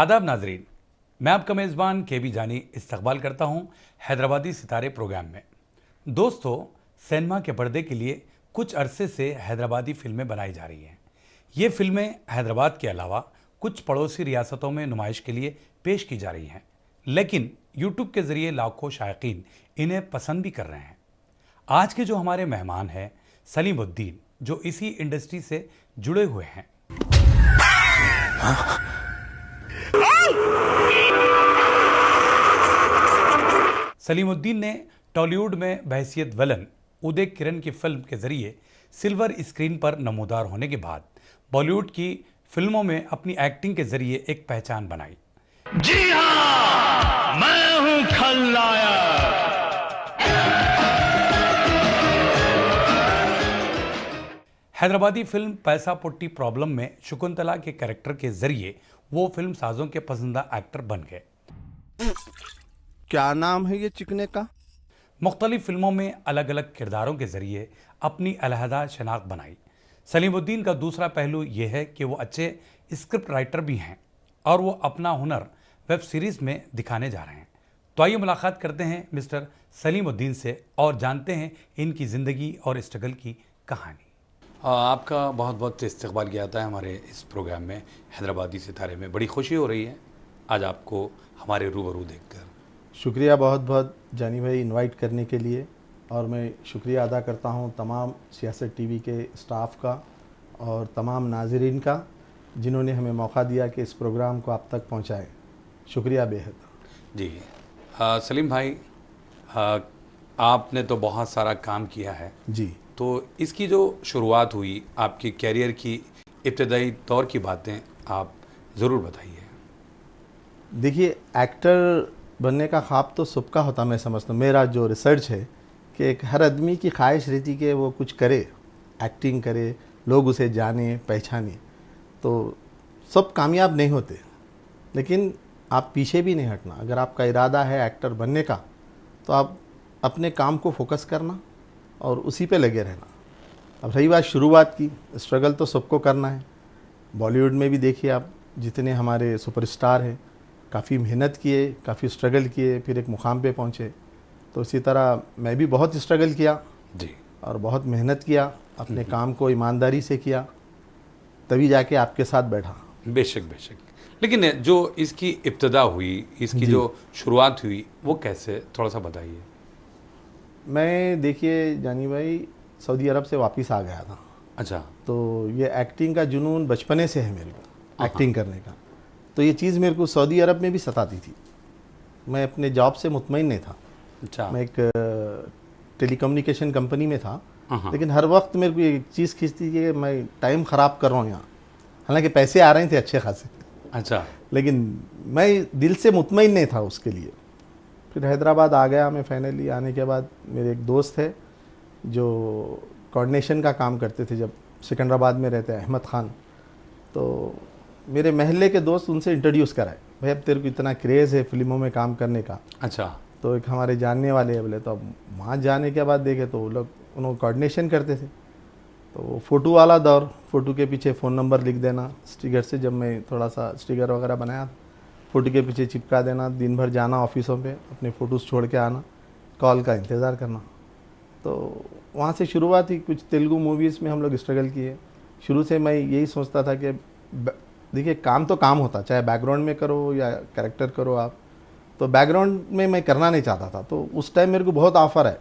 आदाब नाजरीन, मैं आपका मेज़बान KB जानी इस्तकबाल करता हूं हैदराबादी सितारे प्रोग्राम में। दोस्तों, सिनेमा के पर्दे के लिए कुछ अरसे से हैदराबादी फिल्में बनाई जा रही हैं। ये फिल्में हैदराबाद के अलावा कुछ पड़ोसी रियासतों में नुमाइश के लिए पेश की जा रही हैं, लेकिन यूट्यूब के ज़रिए लाखों शायकीन इन्हें पसंद भी कर रहे हैं। आज के जो हमारे मेहमान हैं सलीमुद्दीन, जो इसी इंडस्ट्री से जुड़े हुए हैं। सलीमुद्दीन ने टॉलीवुड में बहैसियत विलन उदय किरण की फिल्म के जरिए सिल्वर स्क्रीन पर नमूदार होने के बाद बॉलीवुड की फिल्मों में अपनी एक्टिंग के जरिए एक पहचान बनाई। जी हाँ, मैं हूं खलनायक। हैदराबादी फिल्म पैसा पुट्टी प्रॉब्लम में शकुंतला के कैरेक्टर के जरिए वो फिल्म साजों के पसंदीदा एक्टर बन गए। क्या नाम है ये चिकने का? मुख्तलिफ फिल्मों में अलग अलग किरदारों के जरिए अपनी अलहदा शनाख्त बनाई। सलीमुद्दीन का दूसरा पहलू यह है कि वो अच्छे स्क्रिप्ट राइटर भी हैं और वो अपना हुनर वेब सीरीज में दिखाने जा रहे हैं। तो आइए मुलाकात करते हैं मिस्टर सलीमुद्दीन से और जानते हैं इनकी ज़िंदगी और स्ट्रगल की कहानी। आपका बहुत बहुत इस्तकबाल किया जाता है हमारे इस प्रोग्राम में हैदराबादी सितारे में। बड़ी खुशी हो रही है आज आपको हमारे रूबरू देखकर। शुक्रिया बहुत बहुत जानी भाई इनवाइट करने के लिए, और मैं शुक्रिया अदा करता हूँ तमाम सियासत टीवी के स्टाफ का और तमाम नाजरीन का जिन्होंने हमें मौका दिया कि इस प्रोग्राम को आप तक पहुँचाएँ। शुक्रिया बेहद जी। सलीम भाई, आपने तो बहुत सारा काम किया है जी। तो इसकी जो शुरुआत हुई, आपकी कैरियर की इब्तदाई दौर की बातें आप ज़रूर बताइए। देखिए, एक्टर बनने का ख्वाब तो सबका होता, मैं समझता हूँ। मेरा जो रिसर्च है कि एक हर आदमी की ख्वाहिश रहती कि वो कुछ करे, एक्टिंग करे, लोग उसे जाने पहचाने। तो सब कामयाब नहीं होते, लेकिन आप पीछे भी नहीं हटना। अगर आपका इरादा है एक्टर बनने का तो आप अपने काम को फोकस करना और उसी पे लगे रहना। अब रही बात शुरुआत की, स्ट्रगल तो सबको करना है। बॉलीवुड में भी देखिए आप, जितने हमारे सुपरस्टार हैं काफ़ी मेहनत किए, काफ़ी स्ट्रगल किए, फिर एक मुकाम पे पहुँचे। तो इसी तरह मैं भी बहुत स्ट्रगल किया जी और बहुत मेहनत किया, अपने काम को ईमानदारी से किया, तभी जाके आपके साथ बैठा। बेशक बेशक। लेकिन जो इसकी इब्तदा हुई, इसकी जो शुरुआत हुई, वो कैसे, थोड़ा सा बताइए। मैं देखिए जानी भाई सऊदी अरब से वापस आ गया था। अच्छा। तो ये एक्टिंग का जुनून बचपने से है मेरे को, एक्टिंग करने का। तो ये चीज़ मेरे को सऊदी अरब में भी सताती थी। मैं अपने जॉब से मुतमईन नहीं था। अच्छा। मैं एक टेलीकम्युनिकेशन कंपनी में था, लेकिन हर वक्त मेरे को एक चीज़ खींचती थी कि मैं टाइम ख़राब कर रहा हूँ यहाँ। हालांकि पैसे आ रहे थे अच्छे खासे, अच्छा, लेकिन मैं दिल से मुतमईन नहीं था उसके लिए। फिर हैदराबाद आ गया मैं। फाइनली आने के बाद मेरे एक दोस्त है जो कोऑर्डिनेशन का काम करते थे, जब सिकंदराबाद में रहते हैं, अहमद ख़ान। तो मेरे महल्ले के दोस्त, उनसे इंट्रोड्यूस कराए, भाई अब तेरे को इतना क्रेज़ है फिल्मों में काम करने का। अच्छा। तो एक हमारे जानने वाले हैं बोले। तो अब वहाँ जाने के बाद देखे तो वो लोग, उन्होंने कोऑर्डिनेशन करते थे। तो वो फ़ोटो वाला दौर, फ़ोटो के पीछे फ़ोन नंबर लिख देना स्टिकर से। जब मैं थोड़ा सा स्टिकर वगैरह बनाया, फ़ोटो के पीछे चिपका देना, दिन भर जाना ऑफिसों पे, अपने फ़ोटोज़ छोड़ के आना, कॉल का इंतज़ार करना। तो वहाँ से शुरुआत ही। कुछ तेलुगु मूवीज़ में हम लोग स्ट्रगल किए। शुरू से मैं यही सोचता था कि देखिए, काम तो काम होता, चाहे बैकग्राउंड में करो या कैरेक्टर करो आप। तो बैकग्राउंड में मैं करना नहीं चाहता था। तो उस टाइम मेरे को बहुत ऑफ़र है,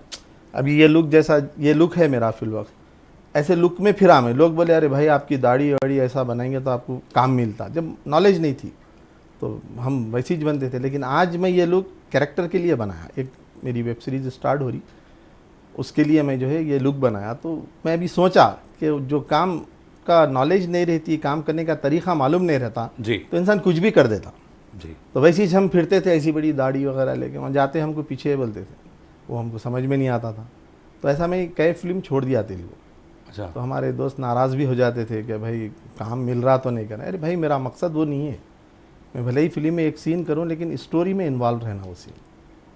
अभी ये लुक जैसा ये लुक है मेरा फिल वक्त, ऐसे लुक में फिरा मैं। लोग बोले अरे भाई आपकी दाढ़ी वाड़ी ऐसा बनाएंगे तो आपको काम मिलता। जब नॉलेज नहीं थी तो हम वैसे ही बनते थे। लेकिन आज मैं ये लुक कैरेक्टर के लिए बनाया। एक मेरी वेब सीरीज़ स्टार्ट हो रही, उसके लिए मैं जो है ये लुक बनाया। तो मैं भी सोचा कि जो काम का नॉलेज नहीं रहती, काम करने का तरीक़ा मालूम नहीं रहता जी, तो इंसान कुछ भी कर देता जी। तो वैसे ही हम फिरते थे, ऐसी बड़ी दाढ़ी वगैरह लेके। वहाँ जाते हमको पीछे बोलते थे, वो हमको समझ में नहीं आता था। तो ऐसा मैं कई फिल्म छोड़ दिया तेलुगु। अच्छा। तो हमारे दोस्त नाराज़ भी हो जाते थे कि भाई काम मिल रहा तो नहीं करना। अरे भाई मेरा मकसद वो नहीं है। मैं भले ही फिल्म में एक सीन करूं, लेकिन स्टोरी में इन्वॉल्व रहना, वो सीन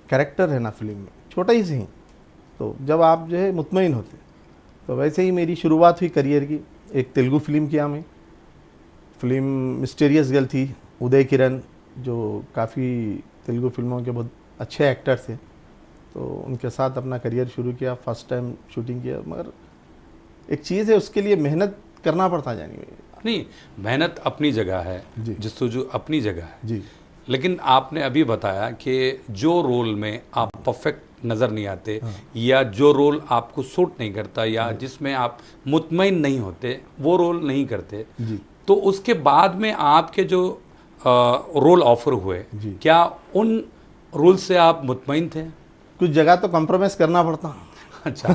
कैरेक्टर रहना फिल्म में, छोटा ही सही। तो जब आप जो है मुतमईन होते, तो वैसे ही मेरी शुरुआत हुई करियर की। एक तेलुगु फिल्म किया मैं, फिल्म मिस्टीरियस गर्ल थी, उदय किरण जो काफ़ी तेलुगु फिल्मों के बहुत अच्छे एक्टर थे, तो उनके साथ अपना करियर शुरू किया, फर्स्ट टाइम शूटिंग किया। मगर एक चीज़ है, उसके लिए मेहनत करना पड़ता जानी भाई। नहीं, मेहनत अपनी जगह है, जी। जस्तुजू अपनी जगह है, जी लेकिन आपने अभी बताया कि जो रोल में आप परफेक्ट नज़र नहीं आते, या जो रोल आपको सूट नहीं करता, या जिसमें आप मुतमईन नहीं होते, वो रोल नहीं करते, जी तो उसके बाद में आपके जो रोल ऑफर हुए, जी। क्या उन रोल से आप मुतमईन थे? कुछ जगह तो कॉम्प्रोमाइज़ करना पड़ता अच्छा।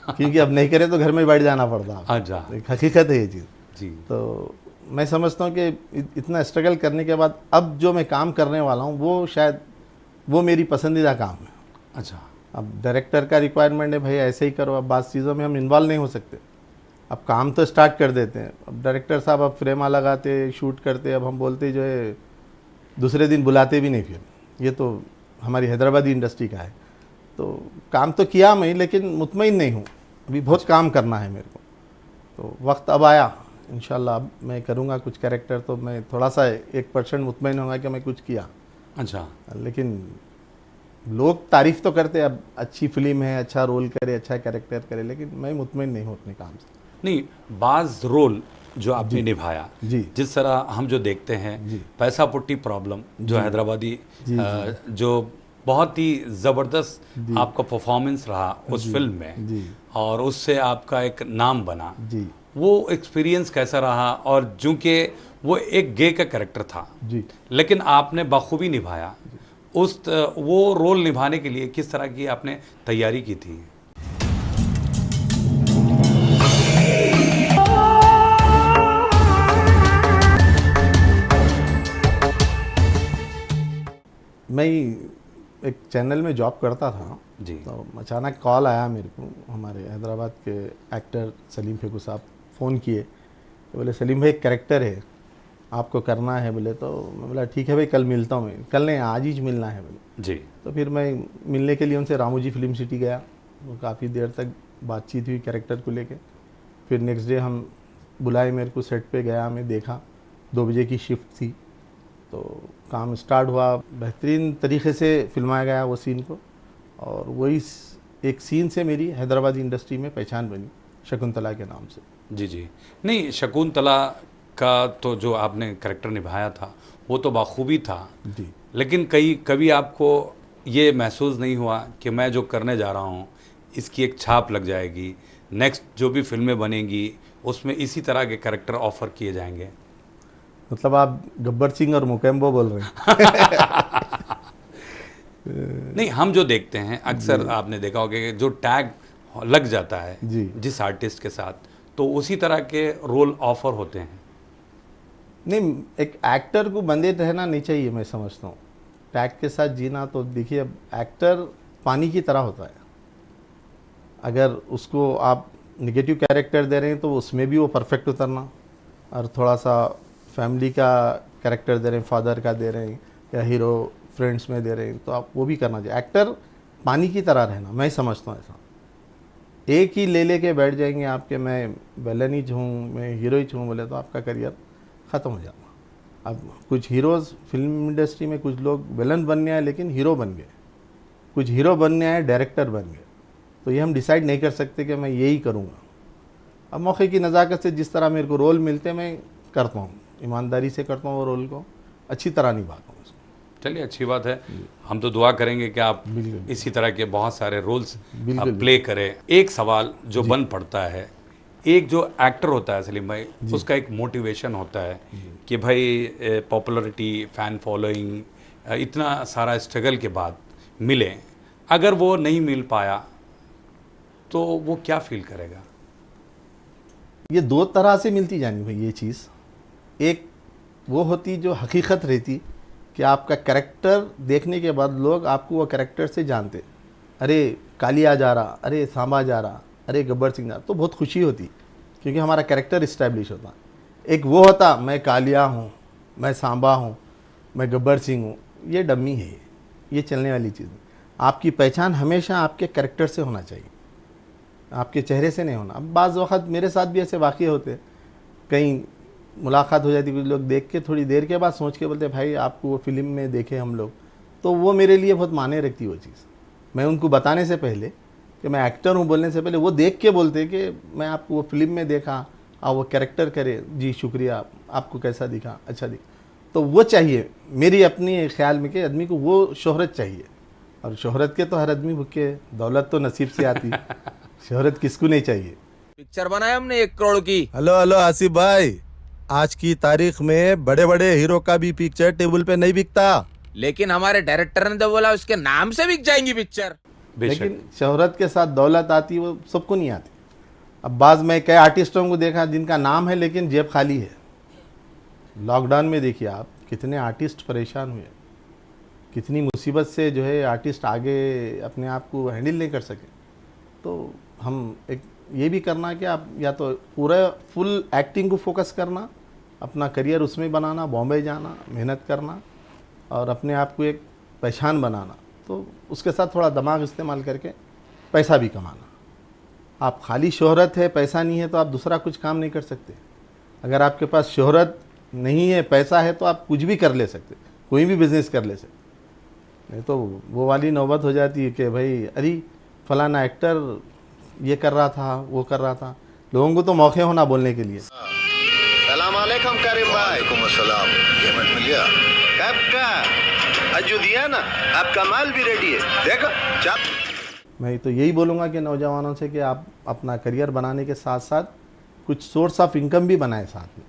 क्योंकि अब नहीं करे तो घर में बैठ जाना पड़ता। अच्छा एक हकीकत है ये चीज़। जी। तो मैं समझता हूँ कि इतना स्ट्रगल करने के बाद अब जो मैं काम करने वाला हूँ वो शायद वो मेरी पसंदीदा काम है। अच्छा। अब डायरेक्टर का रिक्वायरमेंट है भाई ऐसे ही करो, अब बात चीज़ों में हम इन्वॉल्व नहीं हो सकते। अब काम तो स्टार्ट कर देते हैं, अब डायरेक्टर साहब अब फ्रेमा लगाते, शूट करते, अब हम बोलते जो है दूसरे दिन बुलाते भी नहीं फिर। ये तो हमारी हैदराबादी इंडस्ट्री का है। तो काम तो किया मैं, लेकिन मुतमईन नहीं हूँ, अभी बहुत काम करना है मेरे को। तो वक्त अब आया, इंशाल्लाह अब मैं करूँगा कुछ कैरेक्टर, तो मैं थोड़ा सा 1% मुतमईन होगा कि मैं कुछ किया। अच्छा। लेकिन लोग तारीफ़ तो करते, अब अच्छी फिल्म है, अच्छा रोल करे, अच्छा कैरेक्टर करे, लेकिन मैं मुतमईन नहीं हूँ अपने काम से। नहीं, बाज रोल जो आपने निभाया, जी जिस तरह हम जो देखते हैं, जी पैसा पुट्टी प्रॉब्लम जो हैदराबादी, जी, जो बहुत ही ज़बरदस्त आपका परफॉर्मेंस रहा उस फिल्म में, जी और उससे आपका एक नाम बना, जी वो एक्सपीरियंस कैसा रहा? और चूँकि वो एक गे का कैरेक्टर था, जी। लेकिन आपने बखूबी निभाया वो रोल निभाने के लिए किस तरह की आपने तैयारी की थी? मैं एक चैनल में जॉब करता था, जी। तो अचानक कॉल आया मेरे को, हमारे हैदराबाद के एक्टर सलीम फेकू साहब फ़ोन किए, तो बोले सलीम भाई एक कैरेक्टर है आपको करना है। बोले तो मैं बोला ठीक है भाई, कल मिलता हूँ मैं। कल नहीं, आज ही मिलना है बोले। जी। तो फिर मैं मिलने के लिए उनसे रामोजी फिल्म सिटी गया, वो काफ़ी देर तक बातचीत हुई कैरेक्टर को लेके। फिर नेक्स्ट डे हम बुलाए मेरे को, सेट पे गया, मैं देखा, 2 बजे की शिफ्ट थी, तो काम स्टार्ट हुआ। बेहतरीन तरीके से फिल्माया गया वो सीन को, और वही एक सीन से मेरी हैदराबादी इंडस्ट्री में पहचान बनी, शकुंतला के नाम से। जी जी। नहीं, शकुंतला का तो जो आपने कैरेक्टर निभाया था वो तो बाखूबी था, जी लेकिन कभी आपको ये महसूस नहीं हुआ कि मैं जो करने जा रहा हूँ इसकी एक छाप लग जाएगी, नेक्स्ट जो भी फिल्में बनेंगी उसमें इसी तरह के कैरेक्टर ऑफर किए जाएंगे? मतलब आप गब्बर सिंह और मुकेम्बो बोल रहे हैं? नहीं, हम जो देखते हैं अक्सर आपने देखा होगा कि जो टैग लग जाता है जी जिस आर्टिस्ट के साथ, तो उसी तरह के रोल ऑफर होते हैं। नहीं, एक एक्टर को बंधे रहना नहीं चाहिए, मैं समझता हूँ। टैग के साथ जीना, तो देखिए अब एक्टर पानी की तरह होता है, अगर उसको आप निगेटिव कैरेक्टर दे रहे हैं तो उसमें भी वो परफेक्ट उतरना, और थोड़ा सा फैमिली का कैरेक्टर दे रहे हैं, फादर का दे रहे हैं, या हीरो फ्रेंड्स में दे रहे हैं, तो आप वो भी करना चाहिए। एक्टर पानी की तरह रहना, मैं समझता हूँ ऐसा। एक ही ले के बैठ जाएंगे आपके, मैं विलन ही हूँ, मैं हीरो ही हूँ बोले, तो आपका करियर ख़त्म हो जाता। अब कुछ हीरोज़ फिल्म इंडस्ट्री में, कुछ लोग विलन बनने आए लेकिन हीरो बन गए, कुछ हीरो बनने आए डायरेक्टर बन गए। तो ये हम डिसाइड नहीं कर सकते कि मैं यही करूँगा। अब मौके की नज़ाकत से जिस तरह मेरे को रोल मिलते मैं करता हूँ, ईमानदारी से करता हूँ, वो रोल को अच्छी तरह निभाता हूँ। चलिए, अच्छी बात है। हम तो दुआ करेंगे कि आप बिल्कुल इसी तरह के बहुत सारे रोल्स बिल्कुल प्ले करें। एक सवाल जो बन पड़ता है, एक जो एक्टर होता है सलीम भाई, उसका एक मोटिवेशन होता है कि भाई पॉपुलरिटी, फैन फॉलोइंग, इतना सारा स्ट्रगल के बाद मिले, अगर वो नहीं मिल पाया तो वो क्या फील करेगा? ये दो तरह से मिलती जानी भाई ये चीज़। एक वो होती जो हकीकत रहती कि आपका कैरेक्टर देखने के बाद लोग आपको वो कैरेक्टर से जानते, अरे कालिया जा रहा, अरे सांबा जा रहा, अरे गब्बर सिंह जा रहा, तो बहुत खुशी होती क्योंकि हमारा कैरेक्टर इस्टेब्लिश होता। एक वो होता मैं कालिया हूँ, मैं सांबा हूँ, मैं गब्बर सिंह हूँ, ये डम्मी है, ये चलने वाली चीज़। आपकी पहचान हमेशा आपके कैरेक्टर से होना चाहिए, आपके चेहरे से नहीं होना। अब बाज़ वक़्त मेरे साथ भी ऐसे वाक़ये होते, कहीं मुलाकात हो जाती, कुछ लोग देख के थोड़ी देर के बाद सोच के बोलते भाई आपको वो फिल्म में देखे हम लोग, तो वो मेरे लिए बहुत मायने रखती वो चीज़। मैं उनको बताने से पहले कि मैं एक्टर हूँ बोलने से पहले वो देख के बोलते कि मैं आपको वो फिल्म में देखा, आप वो कैरेक्टर करे, जी शुक्रिया, आपको कैसा दिखा, अच्छा दिखा। तो वो चाहिए मेरी अपनी ख्याल में कि आदमी को वो शोहरत चाहिए, और शोहरत के तो हर आदमी भूखे है, दौलत तो नसीब से आती, शोहरत किसको नहीं चाहिए। पिक्चर बनाया हमने 1 करोड़ की। हेलो हेलो आसिफ भाई, आज की तारीख में बड़े बड़े हीरो का भी पिक्चर टेबल पे नहीं बिकता। लेकिन हमारे डायरेक्टर ने तो बोला उसके नाम से बिक जाएंगी पिक्चर। बेशक। लेकिन शोहरत के साथ दौलत आती, वो सबको नहीं आती। अब बाज मैं कई आर्टिस्टों को देखा जिनका नाम है लेकिन जेब खाली है। लॉकडाउन में देखिए आप कितने आर्टिस्ट परेशान हुए, कितनी मुसीबत से जो है आर्टिस्ट आगे अपने आप को हैंडल नहीं कर सके। तो हम एक ये भी करना कि आप या तो पूरा फुल एक्टिंग को फोकस करना, अपना करियर उसमें बनाना, बॉम्बे जाना, मेहनत करना और अपने आप को एक पहचान बनाना, तो उसके साथ थोड़ा दिमाग इस्तेमाल करके पैसा भी कमाना। आप खाली शोहरत है, पैसा नहीं है तो आप दूसरा कुछ काम नहीं कर सकते। अगर आपके पास शोहरत नहीं है, पैसा है, तो आप कुछ भी कर ले सकते, कोई भी बिजनेस कर ले सकते। नहीं तो वो वाली नौबत हो जाती है कि भाई अरे फलाना एक्टर ये कर रहा था, वो कर रहा था। लोगों को तो मौके होना बोलने के लिए। सलाम अलैकुम करीम भाई। अस्सलाम। पेमेंट मिल गया? कब का? अजू दिया ना, आपका माल भी रेडी है, देखो चाप। मैं तो यही बोलूँगा कि नौजवानों से कि आप अपना करियर बनाने के साथ साथ कुछ सोर्स ऑफ इनकम भी बनाएं साथ में,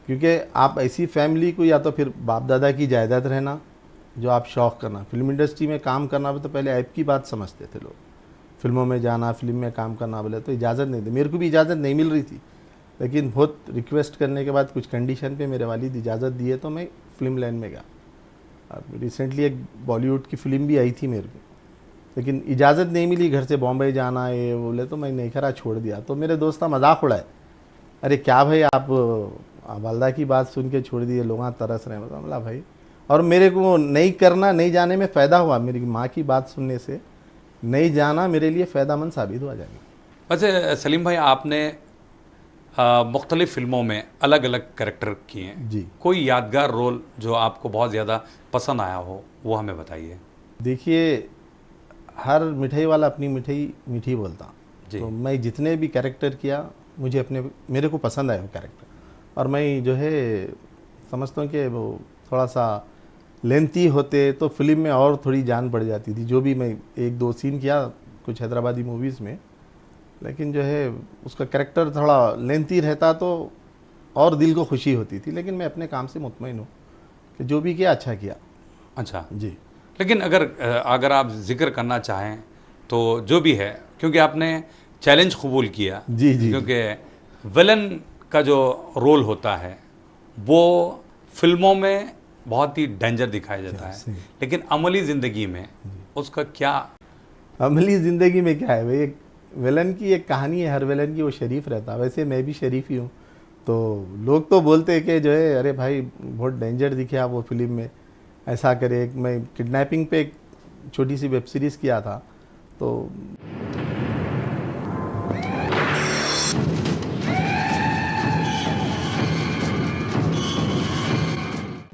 क्योंकि आप ऐसी फैमिली को या तो फिर बाप दादा की जायदाद रहना जो आप शौक़ करना। फिल्म इंडस्ट्री में काम करना तो पहले ऐप की बात समझते थे लोग, फिल्मों में जाना, फिल्म में काम करना बोले तो इजाज़त नहीं थी। मेरे को भी इजाज़त नहीं मिल रही थी, लेकिन बहुत रिक्वेस्ट करने के बाद कुछ कंडीशन पे मेरे वालिद इजाज़त दिए तो मैं फिल्म लाइन में गया। अब रिसेंटली एक बॉलीवुड की फिल्म भी आई थी मेरे को, लेकिन इजाज़त नहीं मिली, घर से बॉम्बे जाना ये बोले तो मैं नहीं करा, छोड़ दिया। तो मेरे दोस्त मजाक उड़ाए, अरे क्या भाई आप वालदा की बात सुन के छोड़ दिए, लोग तरस रहे हैं। बोला भाई, और मेरे को नहीं करना, नहीं जाने में फ़ायदा हुआ। मेरी माँ की बात सुनने से नहीं जाना मेरे लिए फ़ायदामंद साबित हुआ जाएगा। वैसे सलीम भाई, आपने मुख्तलिफ़ फ़िल्मों में अलग अलग कैरेक्टर किए हैं जी। कोई यादगार रोल जो आपको बहुत ज़्यादा पसंद आया हो वो हमें बताइए। देखिए, हर मिठाई वाला अपनी मिठाई मीठी बोलता। जी। तो मैं जितने भी कैरेक्टर किया मुझे मेरे को पसंद आया वो कैरेक्टर, और मैं जो है समझता हूँ कि वो थोड़ा सा लेंथी होते तो फिल्म में और थोड़ी जान पड़ जाती थी। जो भी मैं 1-2 सीन किया कुछ हैदराबादी मूवीज़ में, लेकिन जो है उसका कैरेक्टर थोड़ा लेंथी रहता तो और दिल को खुशी होती थी। लेकिन मैं अपने काम से मुतमईन हूँ कि जो भी किया अच्छा किया। अच्छा जी। लेकिन अगर आप जिक्र करना चाहें तो जो भी है, क्योंकि आपने चैलेंज कबूल किया। जी जी। क्योंकि विलन का जो रोल होता है वो फिल्मों में बहुत ही डेंजर दिखाया जाता है, लेकिन अमली ज़िंदगी में उसका क्या? अमली ज़िंदगी में क्या है भाई, एक विलन की एक कहानी है, हर विलन की वो शरीफ रहता। वैसे मैं भी शरीफ ही हूँ, तो लोग तो बोलते हैं कि जो है अरे भाई बहुत डेंजर दिखे आप वो फिल्म में, ऐसा करे। मैं किडनैपिंग पे एक छोटी सी वेब सीरीज़ किया था, तो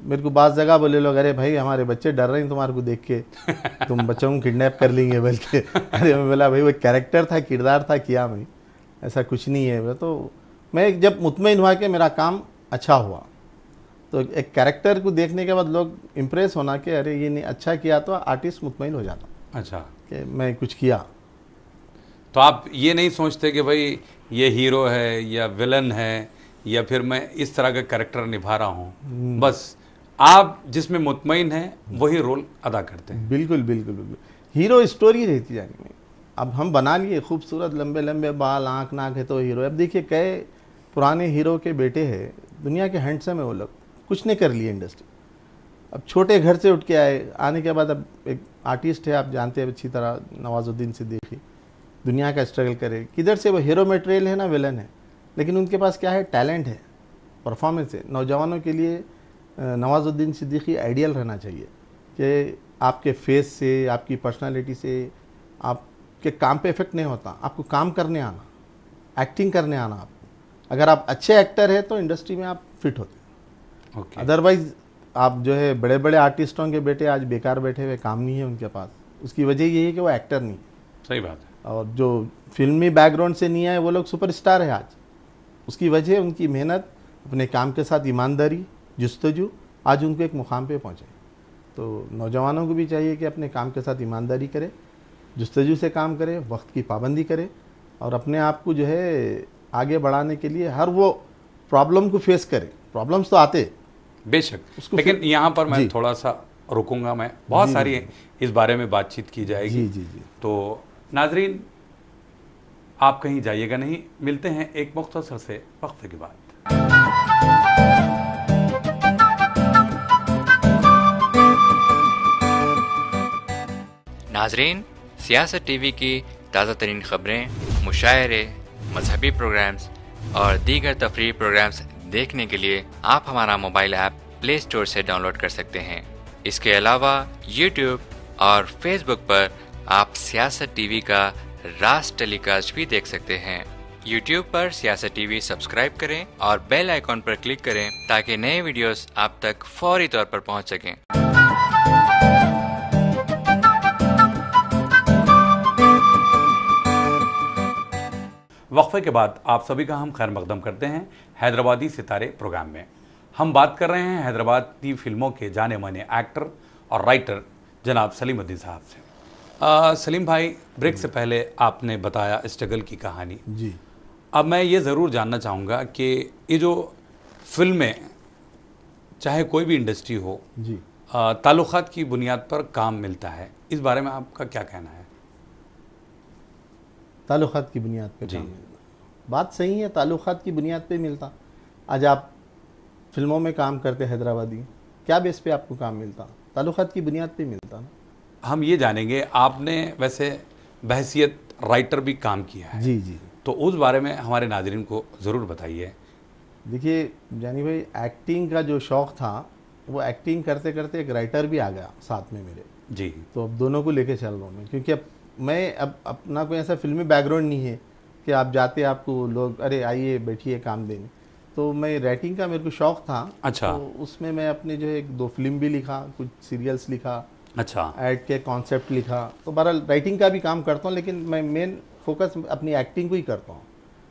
मेरे को बाज़ जगह बोले लोग, अरे भाई हमारे बच्चे डर रहे हैं तुम्हारे को देख के, तुम बच्चों को किडनैप कर लेंगे बल्कि। अरे मैं बोला भाई वो कैरेक्टर था, किरदार था, किया मैं, ऐसा कुछ नहीं है। तो मैं जब मुतमईन हुआ कि मेरा काम अच्छा हुआ, तो एक कैरेक्टर को देखने के बाद लोग इम्प्रेस होना कि अरे ये नहीं अच्छा किया, तो आर्टिस्ट मुतमईन हो जाता अच्छा कि मैं कुछ किया। तो आप ये नहीं सोचते कि भाई ये हीरो है या विलन है या फिर मैं इस तरह का कैरेक्टर निभा रहा हूँ, बस आप जिसमें मुतमईन हैं वही रोल अदा करते हैं? बिल्कुल बिल्कुल बिल्कुल। हीरो स्टोरी रहती जानी में। अब हम बना लिए खूबसूरत लंबे लंबे बाल, आँख नाक है तो हीरो। अब देखिए कई पुराने हीरो के बेटे हैं, दुनिया के हैंडसम है वो लोग, कुछ नहीं कर लिए इंडस्ट्री। अब छोटे घर से उठ के आने के बाद अब एक आर्टिस्ट है, आप जानते हैं अच्छी तरह, नवाजुद्दीन सिद्दीकी, दुनिया का स्ट्रगल करे। किधर से वो हीरो मटेरियल है ना विलन है, लेकिन उनके पास क्या है, टैलेंट है, परफॉर्मेंस है। नौजवानों के लिए नवाजुद्दीन सिद्दीकी आइडियल रहना चाहिए कि आपके फेस से, आपकी पर्सनालिटी से आपके काम पे इफेक्ट नहीं होता। आपको काम करने आना, एक्टिंग करने आना, आपको अगर आप अच्छे एक्टर हैं तो इंडस्ट्री में आप फिट होते हैं। ओके। अदरवाइज आप जो है बड़े बड़े आर्टिस्टों के बेटे आज बेकार बैठे हुए, काम नहीं है उनके पास। उसकी वजह यही है कि वो एक्टर नहीं है, सही बात है। और जो फिल्मी बैकग्राउंड से नहीं आए वो लोग सुपरस्टार है आज। उसकी वजह उनकी मेहनत, अपने काम के साथ ईमानदारी, जुस्तजू, आज उनको एक मुकाम पे पहुँचे। तो नौजवानों को भी चाहिए कि अपने काम के साथ ईमानदारी करे, जुस्तजू से काम करे, वक्त की पाबंदी करे, और अपने आप को जो है आगे बढ़ाने के लिए हर वो प्रॉब्लम को फेस करे। प्रॉब्लम्स तो आते, बेशक, उसको लेकिन फिर- यहाँ पर मैं जी। थोड़ा सा रुकूंगा। मैं बहुत सारी इस बारे में बातचीत की जाएगी। जी जी जी। तो नाजरीन, आप कहीं जाइएगा नहीं, मिलते हैं एक मुख्तसर से वक्फे के बाद। नाजरीन, सियासत टीवी की ताज़ा तरीन खबरें, मुशायरे, मजहबी प्रोग्राम्स और दीगर तफरीही प्रोग्राम्स देखने के लिए आप हमारा मोबाइल ऐप प्ले स्टोर से डाउनलोड कर सकते हैं। इसके अलावा यूट्यूब और फेसबुक पर आप सियासत टीवी का राज टेलीकास्ट भी देख सकते हैं। यूट्यूब पर सियासत टीवी सब्सक्राइब करें और बेल आइकॉन पर क्लिक करें ताकि नए वीडियोस आप तक फौरी तौर पर पहुंच सकें। वक्फे के बाद आप सभी का हम खैर मकदम करते हैं हैदराबादी सितारे प्रोग्राम में। हम बात कर रहे हैं हैदराबादी फिल्मों के जाने माने एक्टर और राइटर जनाब सलीमुद्दीन साहब से। सलीम भाई, ब्रेक से पहले आपने बताया स्ट्रगल की कहानी। जी। अब मैं ये ज़रूर जानना चाहूँगा कि ये जो फिल्में, चाहे कोई भी इंडस्ट्री हो, जी। ताल्लुकात की बुनियाद पर काम मिलता है, इस बारे में आपका क्या कहना है? ताल्लुकात की बुनियाद पे जी। काम मिलता, बात सही है, ताल्लुकात की बुनियाद पे मिलता। आज आप फिल्मों में काम करते हैदराबादी, क्या बेस पे आपको काम मिलता? ताल्लुकात की बुनियाद पे मिलता ना। हम ये जानेंगे, आपने वैसे बहसियत राइटर भी काम किया है, जी जी। तो उस बारे में हमारे नाजरीन को ज़रूर बताइए। देखिए जानी भाई, एक्टिंग का जो शौक़ था, वो एक्टिंग करते करते एक राइटर भी आ गया साथ में मेरे। जी। तो अब दोनों को लेके चल रहा हूँ मैं, क्योंकि अब मैं अपना कोई ऐसा फिल्मी बैकग्राउंड नहीं है कि आप जाते आपको लोग अरे आइए बैठिए काम देने। तो मैं राइटिंग का मेरे को शौक़ था। अच्छा। तो उसमें मैं अपने जो है 1-2 फिल्म भी लिखा, कुछ सीरियल्स लिखा, अच्छा। ऐड के कॉन्सेप्ट लिखा। तो बहरहाल राइटिंग का भी काम करता हूँ, लेकिन मैं मेन फोकस अपनी एक्टिंग को ही करता हूँ।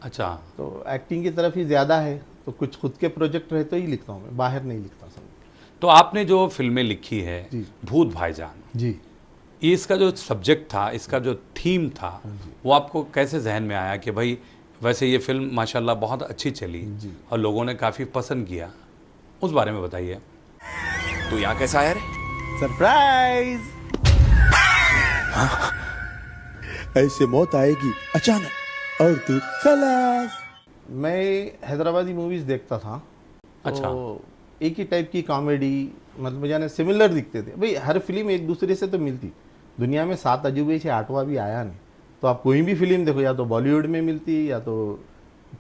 अच्छा। तो एक्टिंग की तरफ ही ज़्यादा है, तो कुछ खुद के प्रोजेक्ट रहे तो ही लिखता हूँ मैं, बाहर नहीं लिखता समझ। तो आपने जो फिल्में लिखी है, जी। भूत भाईजान, जी। ये इसका जो सब्जेक्ट था, इसका जो थीम था, वो आपको कैसे जहन में आया कि भाई वैसे ये फिल्म माशाल्लाह बहुत अच्छी चली जी। और लोगों ने काफ़ी पसंद किया, उस बारे में बताइए। तू यहाँ कैसा आया रे? सरप्राइज। ऐसे मौत आएगी अचानक और तू खलास। मैं हैदराबादी मूवीज़ देखता था। अच्छा। तो एक ही टाइप की कॉमेडी, मतलब मुझे सिमिलर दिखते थे भाई। हर फिल्म एक दूसरे से तो मिलती, दुनिया में 7 अजूबे से 8वां भी आया नहीं। तो आप कोई भी फिल्म देखो, या तो बॉलीवुड में मिलती, या तो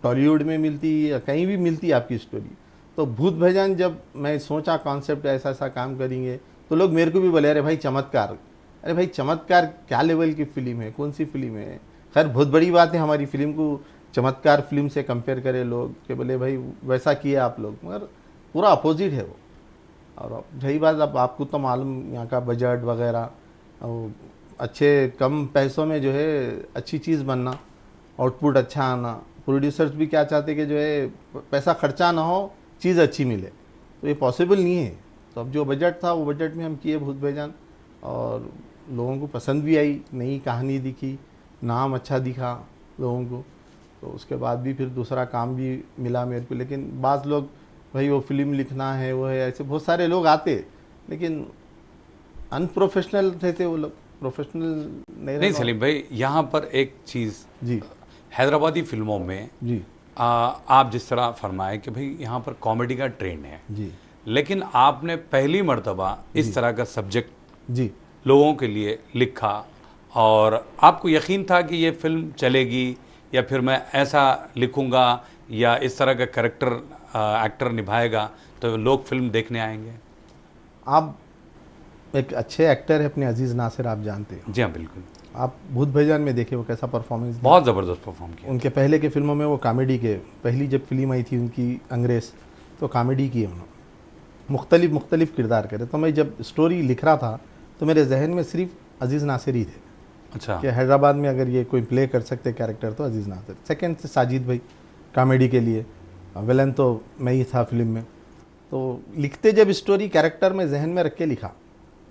टॉलीवुड में मिलती, या कहीं भी मिलती आपकी स्टोरी। तो भूत भाईजान जब मैं सोचा कॉन्सेप्ट ऐसा ऐसा काम करेंगे, तो लोग मेरे को भी बोले अरे भाई चमत्कार। अरे भाई चमत्कार क्या लेवल की फिल्म है, कौन सी फिल्म है? खैर बहुत बड़ी बात है हमारी फिल्म को चमत्कार फिल्म से कंपेयर करें लोग, कि बोले भाई वैसा किया आप लोग, मगर पूरा अपोजिट है वो। और अब रही बात, अब आपको तो मालूम यहाँ का बजट वगैरह, और अच्छे कम पैसों में जो है अच्छी चीज़ बनना, आउटपुट अच्छा आना। प्रोड्यूसर्स भी क्या चाहते कि जो है पैसा खर्चा ना हो, चीज़ अच्छी मिले, तो ये पॉसिबल नहीं है। तो अब जो बजट था वो बजट में हम किए भूत भाईजान, और लोगों को पसंद भी आई, नई कहानी दिखी, नाम अच्छा दिखा लोगों को। तो उसके बाद भी फिर दूसरा काम भी मिला मेरे को। लेकिन बाज़ लोग भाई वो फिल्म लिखना है, वो है, ऐसे बहुत सारे लोग आते, लेकिन अनप्रोफेशनल रहते वो लोग, प्रोफेशनल नहीं नहीं सलीम भाई, यहाँ पर एक चीज़, जी हैदराबादी फिल्मों में जी आप जिस तरह फरमाए कि भाई यहाँ पर कॉमेडी का ट्रेंड है, जी लेकिन आपने पहली मर्तबा इस तरह का सब्जेक्ट जी लोगों के लिए लिखा, और आपको यकीन था कि ये फिल्म चलेगी, या फिर मैं ऐसा लिखूंगा या इस तरह का कैरेक्टर एक्टर निभाएगा तो लोग फिल्म देखने आएंगे? आप एक अच्छे एक्टर है अपने अजीज़ नासिर, आप जानते हैं। जी हाँ, बिल्कुल। आप भूत भाईजान में देखे वो कैसा परफॉर्मेंस दिया। बहुत ज़बरदस्त परफॉर्म किया। उनके पहले के फिल्मों में वो कॉमेडी के, पहली जब फिल्म आई थी उनकी अंग्रेज़, तो कॉमेडी की उन्होंने मुख्तलिफ किरदार करे। तो मैं जब स्टोरी लिख रहा था तो मेरे जहन में सिर्फ अजीज़ नासिर ही थे अच्छा। कि हैदराबाद में अगर ये कोई प्ले कर सकते कैरेक्टर तो अजीज़ नासिर। सेकंड से साजिद भाई कॉमेडी के लिए, विलन तो मैं ही था फिल्म में। तो लिखते जब स्टोरी कैरेक्टर में जहन में रख के लिखा,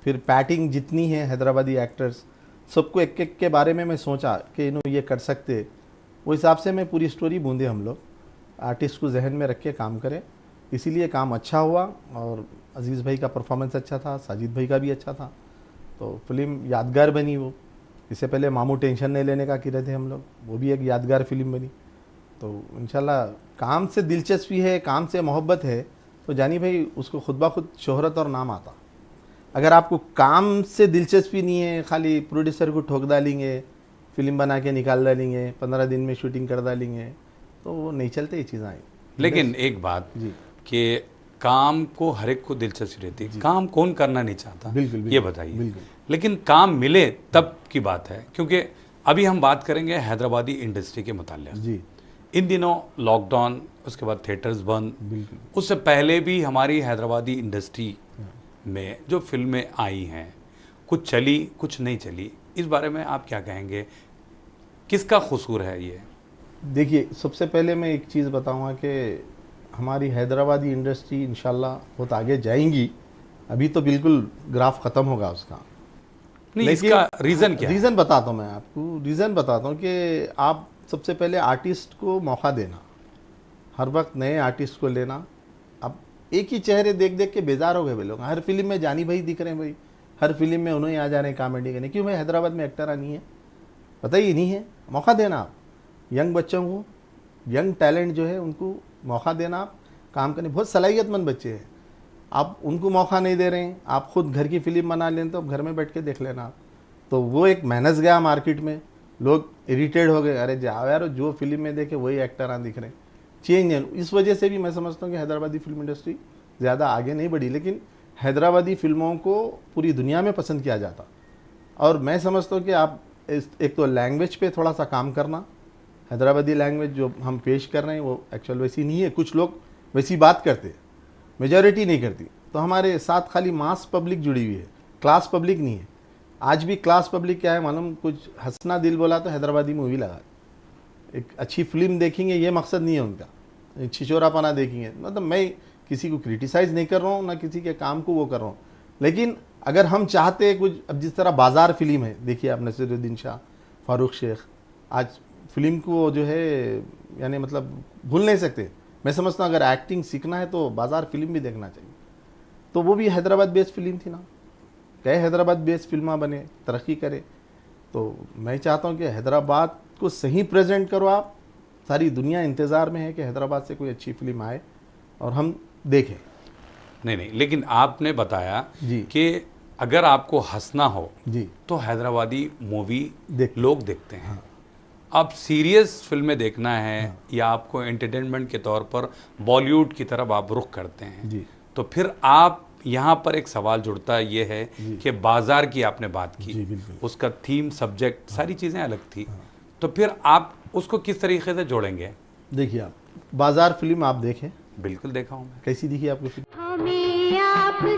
फिर पैटिंग जितनी है हैदराबादी एक्टर्स सबको एक एक के बारे में मैं सोचा कि इन्हों ये कर सकते, वो हिसाब से मैं पूरी स्टोरी बूंदे हम लोग आर्टिस्ट को जहन में रख के काम करें। इसीलिए काम अच्छा हुआ और अजीज़ भाई का परफॉर्मेंस अच्छा था, साजिद भाई का भी अच्छा था, तो फिल्म यादगार बनी। वो इससे पहले मामू टेंशन नहीं लेने का कह रहे थे हम लोग, वो भी एक यादगार फिल्म बनी। तो इंशाल्लाह काम से दिलचस्पी है, काम से मोहब्बत है तो जानी भाई उसको खुद ब खुद शोहरत और नाम आता। अगर आपको काम से दिलचस्पी नहीं है, खाली प्रोड्यूसर को ठोक डालेंगे, फिल्म बना के निकाल डालेंगे, 15 दिन में शूटिंग कर डालेंगे, तो वो नहीं चलते ये चीज़ें। लेकिन एक बात जी कि काम को हर एक को दिलचस्पी रहती है, काम कौन करना नहीं चाहता, बिल्कुल, ये बताइए। बिल्कुल। लेकिन काम मिले तब की बात है, क्योंकि अभी हम बात करेंगे हैदराबादी इंडस्ट्री के मुताल्लिक। जी इन दिनों लॉकडाउन, उसके बाद थिएटर्स बंद, बिल्कुल। उससे पहले भी हमारी हैदराबादी इंडस्ट्री में जो फिल्में आई हैं, कुछ चली कुछ नहीं चली, इस बारे में आप क्या कहेंगे, किसका कसूर है ये? देखिए, सबसे पहले मैं एक चीज़ बताऊंगा कि हमारी हैदराबादी इंडस्ट्री इंशाल्लाह बहुत आगे जाएंगी। अभी तो बिल्कुल ग्राफ ख़त्म होगा उसका। नहीं, इसका रीज़न क्या है? रीज़न बताता हूँ मैं आपको, रीज़न बताता हूँ कि आप सबसे पहले आर्टिस्ट को मौका देना, हर वक्त नए आर्टिस्ट को लेना। अब एक ही चेहरे देख देख के बेजार हो गए वे लोग। हर फिल्म में जानी भाई दिख रहे हैं भाई, हर फिल्म में उन्हें आ जा रहे हैं कॉमेडी करने। क्यों भाई हैदराबाद में एक्टर नहीं है? पता ही नहीं है। मौका देना आप यंग बच्चों को, यंग टैलेंट जो है उनको मौका देना, आप काम करने। बहुत सलाहियतमंद बच्चे हैं, आप उनको मौका नहीं दे रहे हैं। आप खुद घर की फिल्म बना लें तो घर में बैठ के देख लेना आप। तो वो एक मैनस गया मार्केट में, लोग इरिटेट हो गए, अरे जाओ यार जो फिल्म में देखे वही एक्टर दिख रहे हैं, चेंज है। इस वजह से भी मैं समझता हूँ कि हैदराबादी फिल्म इंडस्ट्री ज़्यादा आगे नहीं बढ़ी। लेकिन हैदराबादी फिल्मों को पूरी दुनिया में पसंद किया जाता। और मैं समझता हूँ कि आप एक तो लैंग्वेज पे थोड़ा सा काम करना। हैदराबादी लैंग्वेज जो हम पेश कर रहे हैं वो एक्चुअल वैसी नहीं है। कुछ लोग वैसी बात करते, मेजॉरिटी नहीं करती। तो हमारे साथ खाली मास पब्लिक जुड़ी हुई है, क्लास पब्लिक नहीं है। आज भी क्लास पब्लिक क्या है मालूम, कुछ हंसना दिल बोला तो हैदराबादी मूवी लगा, एक अच्छी फिल्म देखेंगे, ये मकसद नहीं है उनका, छिछोरापना देखेंगे। मतलब मैं किसी को क्रिटिसाइज़ नहीं कर रहा हूँ, ना किसी के काम को वो कर रहा हूँ। लेकिन अगर हम चाहते कुछ, अब जिस तरह बाजार फिल्म है, देखिए आप नसीरुद्दीन शाह, फारूक शेख, आज फिल्म को जो है यानी मतलब भूल नहीं सकते। मैं समझता हूँ अगर एक्टिंग सीखना है तो बाजार फिल्म भी देखना चाहिए। तो वो भी हैदराबाद बेस्ड फिल्म थी ना, कई हैदराबाद बेस्ड फिल्म बने, तरक्की करे। तो मैं चाहता हूँ कि हैदराबाद को सही प्रेजेंट करो आप। सारी दुनिया इंतज़ार में है कि हैदराबाद से कोई अच्छी फिल्म आए और हम देखें। नहीं, लेकिन आपने बताया जी कि अगर आपको हंसना हो जी तो हैदराबादी मूवी देख लोग देखते हैं। अब सीरियस फिल्में देखना है या आपको एंटरटेनमेंट के तौर पर बॉलीवुड की तरफ आप रुख करते हैं, जी तो फिर आप यहाँ पर एक सवाल जुड़ता है, ये है कि बाजार की आपने बात की, जी, बिल्कुल। उसका थीम, सब्जेक्ट, सारी चीज़ें अलग थी, तो फिर आप उसको किस तरीके से जोड़ेंगे? देखिए, आप बाजार फिल्म आप देखें। बिल्कुल देखा हूँ मैं। कैसी दिखी आपको फिल्म? हमें आपसे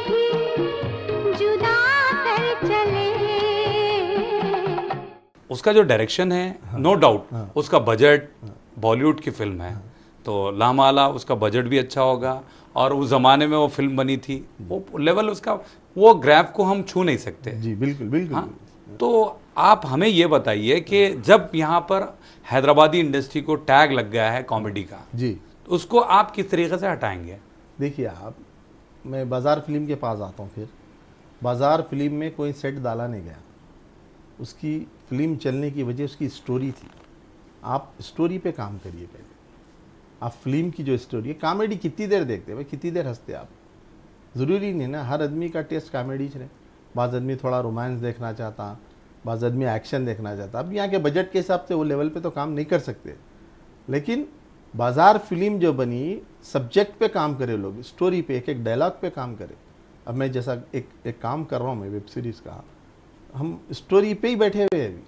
भी जुदा कर चले। उसका जो डायरेक्शन है, नो डाउट, उसका बजट, बॉलीवुड की फिल्म है तो लामाला, उसका बजट भी अच्छा होगा। और उस ज़माने में वो फिल्म बनी थी, वो लेवल उसका, वो ग्राफ को हम छू नहीं सकते। जी बिल्कुल बिल्कुल। हाँ, तो आप हमें ये बताइए कि जब यहाँ पर हैदराबादी इंडस्ट्री को टैग लग गया है कॉमेडी का, जी तो उसको आप किस तरीके से हटाएंगे? देखिए आप, मैं बाज़ार फिल्म के पास आता हूँ। फिर बाज़ार फिल्म में कोई सेट डाला नहीं गया। उसकी फिल्म चलने की वजह उसकी स्टोरी थी। आप स्टोरी पे काम करिए पहले। आप फिल्म की जो स्टोरी है, कॉमेडी कितनी देर देखते हैं भाई, कितनी देर हंसते आप? ज़रूरी नहीं ना हर आदमी का टेस्ट कॉमेडी रहे। बाज़ आदमी थोड़ा रोमांस देखना चाहता, बाज़ आदमी एक्शन देखना चाहता। अब यहाँ के बजट के हिसाब से वो लेवल पे तो काम नहीं कर सकते। लेकिन बाज़ार फिल्म जो बनी, सब्जेक्ट पे काम करे लोग, स्टोरी पे, एक एक डायलॉग पे काम करे। अब मैं जैसा एक काम कर रहा हूँ मैं वेब सीरीज़ का, हम स्टोरी पे ही बैठे हुए हैं अभी।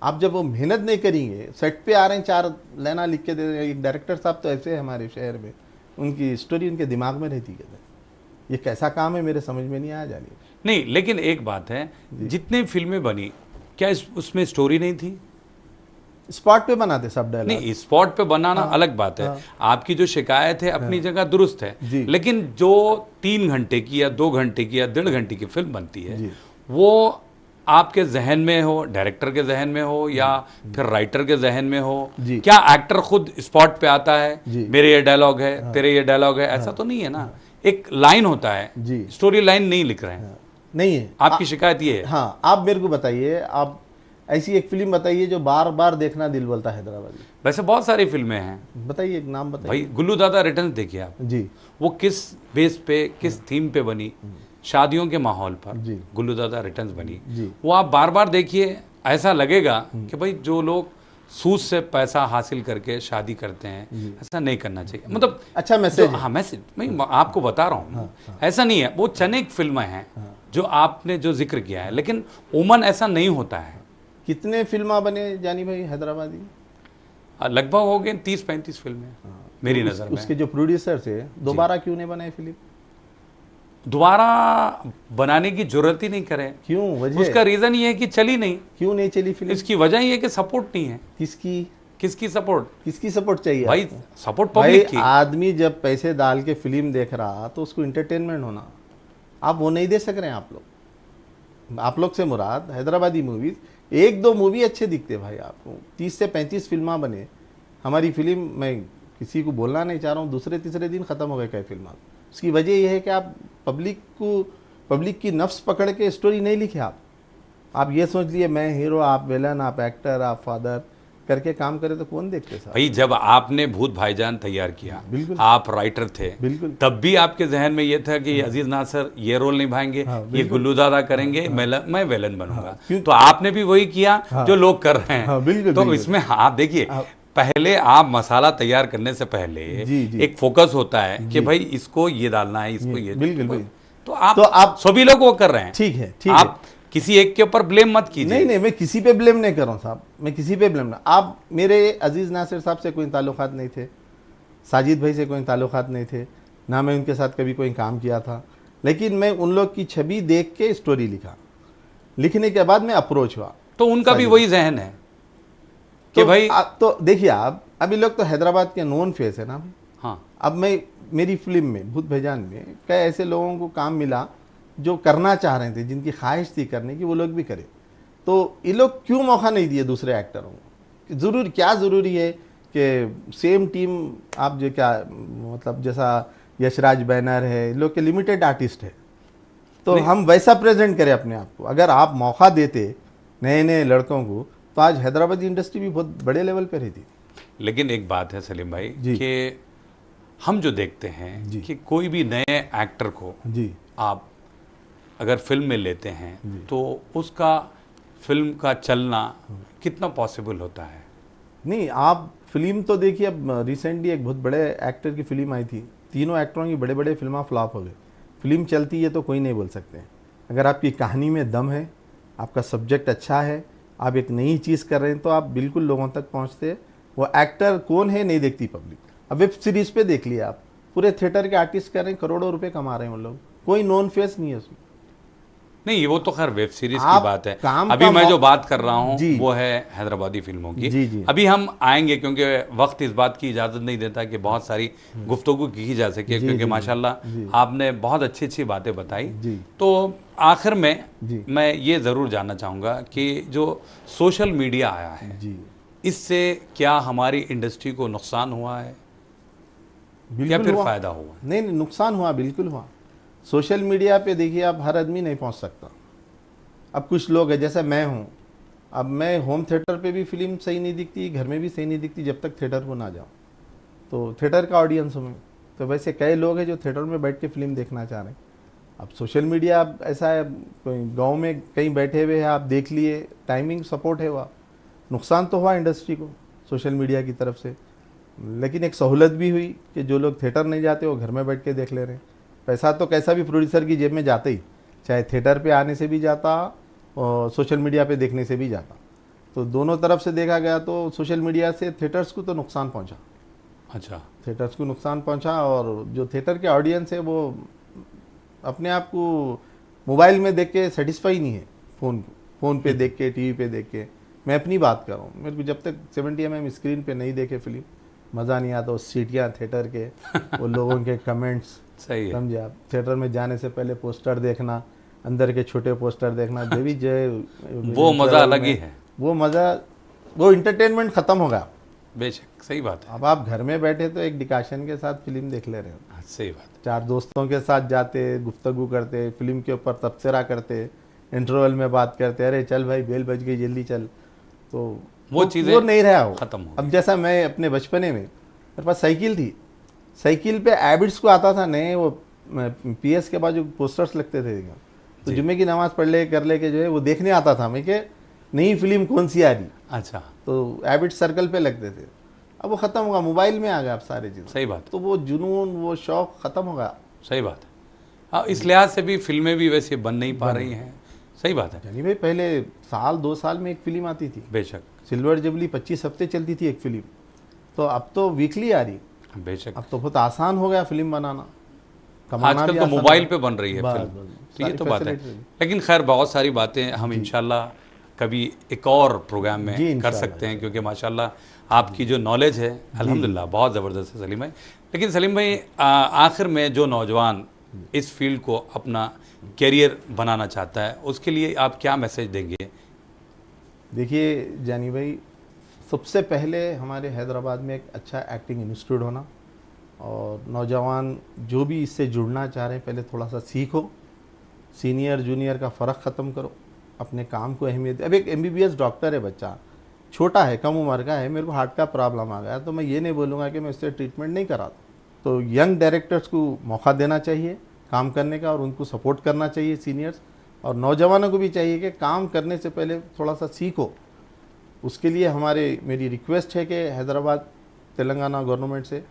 आप जब वो मेहनत नहीं करेंगे, सेट पे आ रहे हैं 4 लाइना लिख के दे रहे हैं। एक डायरेक्टर साहब तो ऐसे हैं हमारे शहर में, उनकी स्टोरी उनके दिमाग में रहती है। ये कैसा काम है मेरे समझ में नहीं आया जाने। नहीं, लेकिन एक बात है, जितनी फिल्में बनी क्या उसमें स्टोरी नहीं थी? स्पॉट पे बनाते सब डायलॉग। नहीं, स्पॉट पे बनाना अलग बात है। आपकी जो शिकायत है अपनी जगह दुरुस्त है, जी। लेकिन जो 3 घंटे की या 2 घंटे की या 1.5 घंटे की फिल्म बनती है, जी। वो आपके जहन में हो, डायरेक्टर के जहन में हो या फिर राइटर के जहन में हो, जी। क्या एक्टर खुद स्पॉट पे आता है, जी। मेरे ये डायलॉग है, तेरे ये डायलॉग है, ऐसा तो नहीं है ना। एक लाइन होता है, जी। स्टोरी लाइन नहीं लिख रहे हैं। नहीं है आपकी शिकायत ये है? हाँ, आप मेरे को बताइए, आप ऐसी एक फिल्म बताइए जो बार बार देखना दिल बोलता है हैदराबादी। वैसे बहुत सारी फिल्में हैं बताइए, एक नाम बताइए। भाई। गुल्लू दादा रिटर्न्स देखिए आप, जी वो किस बेस पे, किस थीम पे बनी, शादियों के माहौल पर जी। गुल्लू दादा रिटर्न्स बनी। जी। वो आप बार बार देखिए, ऐसा लगेगा कि भाई जो लोग सूद से पैसा हासिल करके शादी करते हैं, ऐसा नहीं करना चाहिए। मतलब अच्छा मैसेज हाँ, मैसेज मैं आपको बता रहा हूँ। ऐसा नहीं है, वो चनेक फिल्में हैं जो आपने जो जिक्र किया है, लेकिन उमन ऐसा नहीं होता है। कितने फिल्मा बने जानी भाई हैदराबादी? लगभग हो गए 30-35 फिल्में मेरी नज़र में। उसके जो प्रोड्यूसर थे दोबारा क्यों नहीं बनाए फिल्म? दोबारा बनाने की जरूरत ही नहीं करे। क्यों? वजह उसका रीजन ये है कि चली नहीं। क्यों नहीं चली फिल्म? इसकी वजह ये है कि सपोर्ट नहीं है। किसकी सपोर्ट? किसकी सपोर्ट चाहिए भाई आपको? सपोर्ट भाई पब्लिक की। आदमी जब पैसे डाल के फिल्म देख रहा तो उसको इंटरटेनमेंट होना, आप वो नहीं दे सक रहे हैं। आप लोग से मुराद हैदराबादी मूवीज, 1-2 मूवी अच्छे दिखते भाई आपको। 30 से 35 फिल्मा बने। हमारी फिल्म, मैं किसी को बोलना नहीं चाह रहा हूँ, दूसरे तीसरे दिन खत्म हो गए कई फिल्म। उसकी वजह यह है कि आप पब्लिक की नफ्स पकड़ के स्टोरी नहीं लिखे। आप ये सोच लिए मैं हीरो, आप विलन, आप एक्टर, आप फादर करके काम करे तो कौन देखते साहब? भाई जब आपने भूत भाईजान तैयार किया, बिल्कुल। आप राइटर थे, बिल्कुल। तब भी आपके जहन में ये था कि अजीज नासर ये रोल निभाएंगे, ये गुल्लू दादा करेंगे, मैं विलन बनूंगा। तो आपने भी वही किया जो लोग कर रहे हैं। बिल्कुल, तो बिल्कुल। इसमें आप देखिए, पहले आप मसाला तैयार करने से पहले एक फोकस होता है कि भाई इसको ये डालना है, इसको ये। बिल्कुल। तो आप सभी लोग वो कर रहे हैं। ठीक है, आप किसी एक के ऊपर ब्लेम मत कीजिए। नहीं, मैं किसी पे ब्लेम नहीं कर रहा हूँ साहब, मैं किसी पे ब्लेम नहीं। आप मेरे अजीज नासिर साहब से कोई ताल्लुकात नहीं थे, साजिद भाई से कोई ताल्लुकात नहीं थे, ना मैं उनके साथ कभी कोई काम किया था, लेकिन मैं उन लोग की छवि देख के स्टोरी लिखा। लिखने के बाद मैं अप्रोच हुआ। तो उनका भी वही जहन है कि तो भाई तो देखिए, आप अभी लोग तो हैदराबाद के नोन फेस है ना। हाँ, अब मैं मेरी फिल्म में भूत भाईजान में कई ऐसे लोगों को काम मिला जो करना चाह रहे थे, जिनकी ख्वाहिश थी करने की, वो लोग भी करे। तो ये लोग क्यों मौका नहीं दिए दूसरे एक्टरों को? क्या ज़रूरी है कि सेम टीम आप जो क्या मतलब जैसा यशराज बैनर है, ये लोग के लिमिटेड आर्टिस्ट है, तो हम वैसा प्रेजेंट करें अपने आप को। अगर आप मौका देते नए नए लड़कों को तो आज हैदराबादी इंडस्ट्री भी बहुत बड़े लेवल पर रहती। लेकिन एक बात है सलीम भाई जी। कि हम जो देखते हैं कि कोई भी नए एक्टर को जी आप अगर फिल्म में लेते हैं तो उसका फिल्म का चलना कितना पॉसिबल होता है? नहीं, आप फिल्म तो देखिए, अब रिसेंटली एक बहुत बड़े एक्टर की फिल्म आई थी, तीनों एक्टरों की बड़े बड़े फिल्में फ्लॉप हो गए। फिल्म चलती है तो कोई नहीं बोल सकते। अगर आपकी कहानी में दम है, आपका सब्जेक्ट अच्छा है, आप एक नई चीज़ कर रहे हैं, तो आप बिल्कुल लोगों तक पहुंचते। वो एक्टर कौन है नहीं देखती पब्लिक। अब वेब सीरीज पे देख लिया आप, पूरे थिएटर के आर्टिस्ट कर रहे हैं, करोड़ों रुपए कमा रहे हैं वो लोग, कोई नॉन फेस नहीं है उसमें। नहीं, वो तो खैर वेब सीरीज की आप बात है। काम अभी का मैं जो बात कर रहा हूँ जी। वो है हैदराबादी फिल्मों की। जी, जी। अभी हम आएंगे क्योंकि वक्त इस बात की इजाज़त नहीं देता कि बहुत सारी गुफ्तगू की जा सके, जी, क्योंकि जी, माशाल्लाह आपने बहुत अच्छी अच्छी बातें बताई। जी। तो आखिर में जी। मैं ये ज़रूर जानना चाहूँगा कि जो सोशल मीडिया आया है, जी, इससे क्या हमारी इंडस्ट्री को नुकसान हुआ है या बिल्कुल फिर हुआ। फ़ायदा हुआ? नहीं, नुकसान हुआ, बिल्कुल हुआ। सोशल मीडिया पे देखिए, आप हर आदमी नहीं पहुंच सकता। अब कुछ लोग हैं, जैसे मैं हूं, अब मैं होम थिएटर पे भी फिल्म सही नहीं दिखती, घर में भी सही नहीं दिखती जब तक थिएटर को ना जाऊं। तो थिएटर का ऑडियंस हूँ मैं। तो वैसे कई लोग हैं जो थिएटर में बैठ के फिल्म देखना चाह रहे हैं। अब सोशल मीडिया अब ऐसा है, कोई गाँव में कहीं बैठे हुए हैं, आप देख लिए, टाइमिंग सपोर्ट है, वह नुकसान तो हुआ इंडस्ट्री को सोशल मीडिया की तरफ से, लेकिन एक सहूलत भी हुई कि जो लोग थिएटर नहीं जाते वो घर में बैठ के देख ले रहे हैं। पैसा तो कैसा भी प्रोड्यूसर की जेब में जाता ही, चाहे थिएटर पे आने से भी जाता सोशल मीडिया पे देखने से भी ज़्यादा। तो दोनों तरफ से देखा गया तो सोशल मीडिया से थिएटर्स को तो नुकसान पहुंचा, अच्छा, थिएटर्स को नुकसान पहुंचा, और जो थिएटर के ऑडियंस है वो अपने आप को मोबाइल में देख के सेटिस्फाई नहीं है, फ़ोन पे देख के, टीवी पे देख के। मैं अपनी बात कर रहा हूँ, मेरे को जब तक 70 mm स्क्रीन पे नहीं देखे फिल्म मज़ा नहीं आता। वो सीटियाँ थिएटर के, वो लोगों के कमेंट्स, सही है, समझे आप। थिएटर में जाने से पहले पोस्टर देखना, अंदर के छोटे पोस्टर देखना, देवी जय, वो मज़ा अलग ही है, वो मज़ा, वो इंटरटेनमेंट ख़त्म हो गया। बेशक सही बात है। अब आप घर में बैठे तो एक डिकाशन के साथ फिल्म देख ले रहे हो, हाँ, सही बात है। 4 दोस्तों के साथ जाते, गुफ्तगू करते, फिल्म के ऊपर तबसरा करते, इंटरवल में बात करते, अरे चल भाई बेल बज गई जल्दी चल। तो वो चीज़ें वो नहीं रहा, हो खत्म हो अब जैसा मैं अपने बचपने में, मेरे पास साइकिल थी, साइकिल पे एबिट्स को आता था नए, वो पीएस के बाद जो पोस्टर्स लगते थे, तो जुम्मे की नमाज पढ़ ले कर ले के जो है वो देखने आता था मैं कि नई फिल्म कौन सी आ रही। अच्छा, तो एबिट सर्कल पे लगते थे। अब वो ख़त्म होगा, मोबाइल में आ गया अब सारी चीज़। सही बात है, तो वो जुनून, वो शौक ख़त्म हो गया। सही बात है। हाँ, इस लिहाज से भी फिल्में भी वैसे बन नहीं पा रही हैं, सही बात है। यानी भाई पहले साल 2 साल में एक फिल्म आती थी, बेशक, सिल्वर जुबली 25 हफ्ते चलती थी एक फिल्म, तो अब तो वीकली आ रही। बेशक, अब तो बहुत आसान हो गया फिल्म बनाना, कमाना आजकल भी तो आसान मोबाइल हो पे बन रही है बस, फिल्म, बस, तो ये सारी तो बात है। facility है। लेकिन खैर बहुत सारी बातें हम इंशाल्लाह कभी एक और प्रोग्राम में जी, कर इंशाल्लाह। सकते हैं, क्योंकि माशाल्लाह आपकी जो नॉलेज है अल्हम्दुलिल्लाह बहुत ज़बरदस्त है सलीम भाई। लेकिन सलीम भाई, आखिर में जो नौजवान इस फील्ड को अपना कैरियर बनाना चाहता है, उसके लिए आप क्या मैसेज देंगे? देखिए जानी भाई, सबसे पहले हमारे हैदराबाद में एक अच्छा एक्टिंग इंस्टीट्यूट होना, और नौजवान जो भी इससे जुड़ना चाह रहे हैं पहले थोड़ा सा सीखो, सीनियर जूनियर का फ़र्क ख़त्म करो, अपने काम को अहमियत। अब एक MBBS डॉक्टर है बच्चा, छोटा है, कम उम्र का है, मेरे को हार्ट का प्रॉब्लम आ गया, तो मैं ये नहीं बोलूँगा कि मैं उससे ट्रीटमेंट नहीं कराता। तो यंग डायरेक्टर्स को मौका देना चाहिए काम करने का, और उनको सपोर्ट करना चाहिए सीनियर्स, और नौजवानों को भी चाहिए कि काम करने से पहले थोड़ा सा सीखो। उसके लिए मेरी रिक्वेस्ट है कि हैदराबाद तेलंगाना गवर्नमेंट से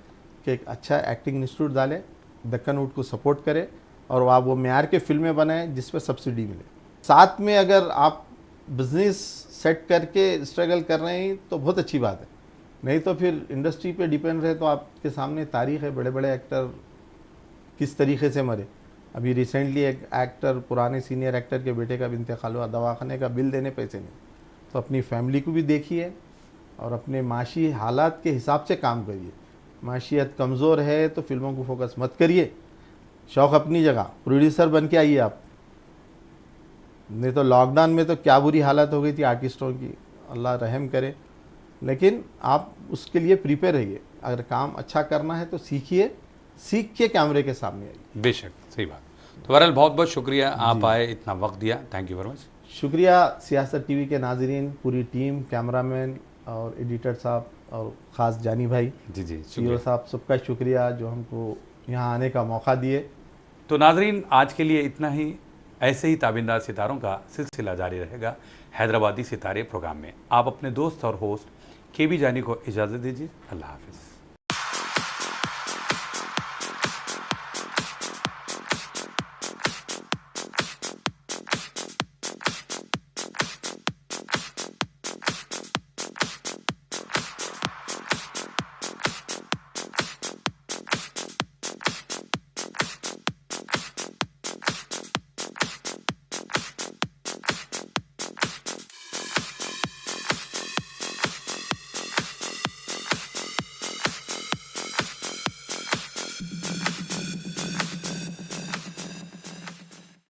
कि एक अच्छा एक्टिंग इंस्टीट्यूट डालें, दक्कन वुड को सपोर्ट करे, और आप वो म्यार के फिल्में बनाएं जिस पर सब्सिडी मिले। साथ में अगर आप बिजनेस सेट करके स्ट्रगल कर रहे हैं तो बहुत अच्छी बात है, नहीं तो फिर इंडस्ट्री पे डिपेंड रहे तो आपके सामने तारीख है, बड़े बड़े एक्टर किस तरीके से मरे। अभी रिसेंटली एक एक्टर, पुराने सीनियर एक्टर के बेटे का भी इंतकाल हुआ, दवाखाने का बिल देने पैसे नहीं। तो अपनी फैमिली को भी देखिए और अपने माशी हालात के हिसाब से काम करिए। माशियत कमज़ोर है तो फिल्मों को फोकस मत करिए, शौक़ अपनी जगह, प्रोड्यूसर बन के आइए आप। नहीं तो लॉकडाउन में तो क्या बुरी हालत हो गई थी आर्टिस्टों की, अल्लाह रहम करे। लेकिन आप उसके लिए प्रिपेयर रहिए, अगर काम अच्छा करना है तो सीखिए, सीख के कैमरे के सामने आइए। बेशक, सही बात। तो बहरहाल बहुत बहुत शुक्रिया, आप आए, इतना वक्त दिया, थैंक यू वेरी मच। शुक्रिया सियासत टीवी के नाजरीन, पूरी टीम, कैमरामैन और एडिटर साहब, और ख़ास जानी भाई, जी जी, CEO साहब, सबका शुक्रिया जो हमको यहाँ आने का मौका दिए। तो नाजरीन, आज के लिए इतना ही। ऐसे ही ताबिंदार सितारों का सिलसिला जारी रहेगा हैदराबादी सितारे प्रोग्राम में। आप अपने दोस्त और होस्ट KB जानी को इजाज़त दीजिए। अल्लाह हाफ़िज़।